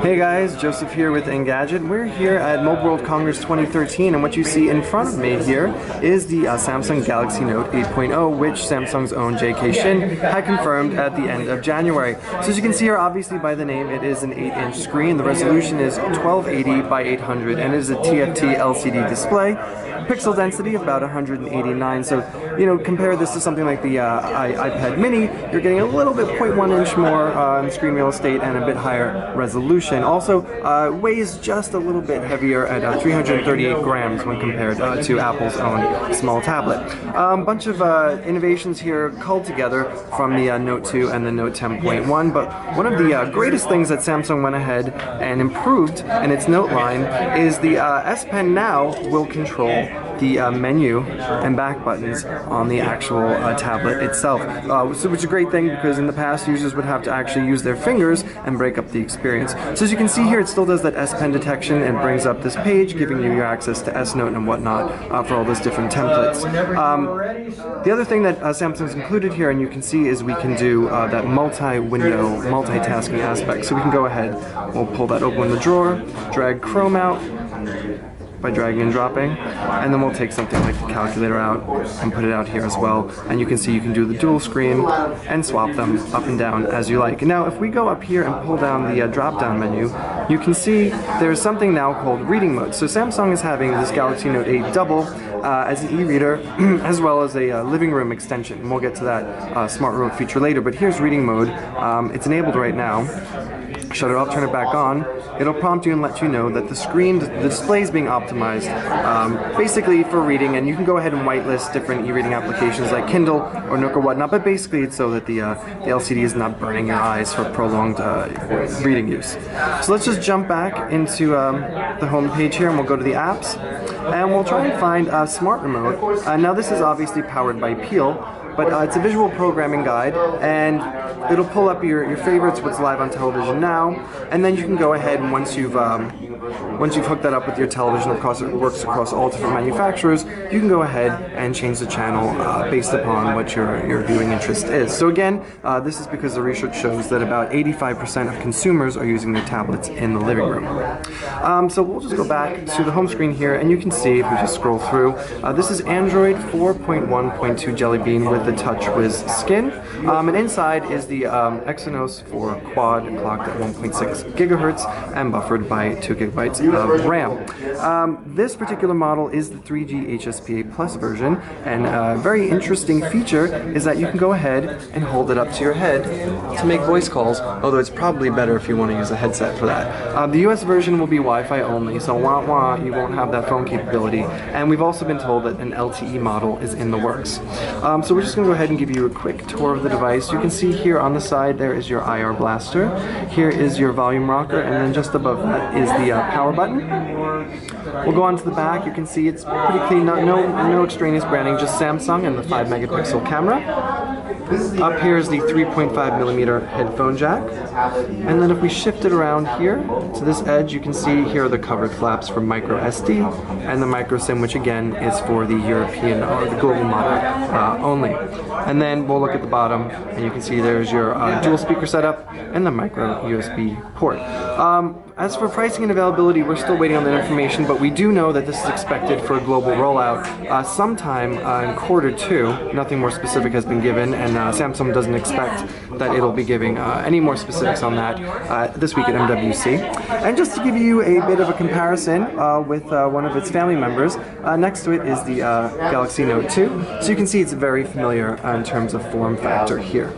Hey guys, Joseph here with Engadget. We're here at Mobile World Congress 2013, and what you see in front of me here is the Samsung Galaxy Note 8.0, which Samsung's own J.K. Shin had confirmed at the end of January. So as you can see here, obviously by the name, it is an 8-inch screen. The resolution is 1280 by 800, and it is a TFT LCD display. Pixel density of about 189, so compare this to something like the iPad mini, you're getting a little bit 0.1 inch more screen real estate and a bit higher resolution. Also weighs just a little bit heavier at 338 grams when compared to Apple's own small tablet. Bunch of innovations here culled together from the Note 2 and the Note 10.1, but one of the greatest things that Samsung went ahead and improved in its Note line is the S Pen now will control the menu and back buttons on the actual tablet itself, which is a great thing because in the past users would have to actually use their fingers and break up the experience. So as you can see here, it still does that S Pen detection and brings up this page, giving you your access to S Note and whatnot for all those different templates. The other thing that Samsung's included here, and you can see, is we can do that multi-window multitasking aspect. So we can go ahead, we'll pull that open in the drawer, drag Chrome out by dragging and dropping, and then we'll take something like the calculator out and put it out here as well, and you can see you can do the dual screen and swap them up and down as you like. Now if we go up here and pull down the drop down menu, you can see there's something now called reading mode. So Samsung is having this Galaxy Note 8 double as an e-reader as well as a living room extension, and we'll get to that smart remote feature later, but here's reading mode. It's enabled right now. Shut it off, turn it back on. It'll prompt you and let you know that the display is being optimized basically for reading, and you can go ahead and whitelist different e-reading applications like Kindle or Nook or whatnot, but basically it's so that the LCD is not burning your eyes for prolonged reading use. So let's just jump back into the home page here, and we'll go to the apps, and we'll try and find Smart Remote. Now this is obviously powered by Peel, but it's a visual programming guide, and it'll pull up your favorites, what's live on television now, and then you can go ahead and once you've hooked that up with your television, of course it works across all different manufacturers, you can go ahead and change the channel based upon what your viewing interest is. So again, this is because the research shows that about 85% of consumers are using their tablets in the living room. So we'll just go back to the home screen here, and you can see, if we just scroll through, this is Android 4.1.2 Jelly Bean with the TouchWiz skin, and inside is the Exynos 4 Quad clocked at 1.6 gigahertz and buffered by 2 gigabytes of RAM. This particular model is the 3G HSPA Plus version, and a very interesting feature is that you can go ahead and hold it up to your head to make voice calls, although it's probably better if you want to use a headset for that. The US version will be Wi-Fi only, so you won't have that phone capability, and we've also been told that an LTE model is in the works. So we're just going to go ahead and give you a quick tour of the device. You can see here on the side there is your IR blaster, here is your volume rocker, and then just above that is the power button. We'll go on to the back. You can see it's pretty clean, no extraneous branding, just Samsung and the 5 megapixel camera. Up here is the 3.5mm headphone jack, and then if we shift it around here to this edge, you can see here are the covered flaps for micro SD and the micro SIM, which again is for the European or the global model only. And then we'll look at the bottom, and you can see there's your dual speaker setup and the micro USB port. As for pricing and availability, we're still waiting on that information, but we do know that this is expected for a global rollout sometime in Q2. Nothing more specific has been given, and Samsung doesn't expect that it'll be giving any more specifics on that this week at MWC. And just to give you a bit of a comparison with one of its family members, next to it is the Galaxy Note 2. So you can see it's very familiar in terms of form factor here.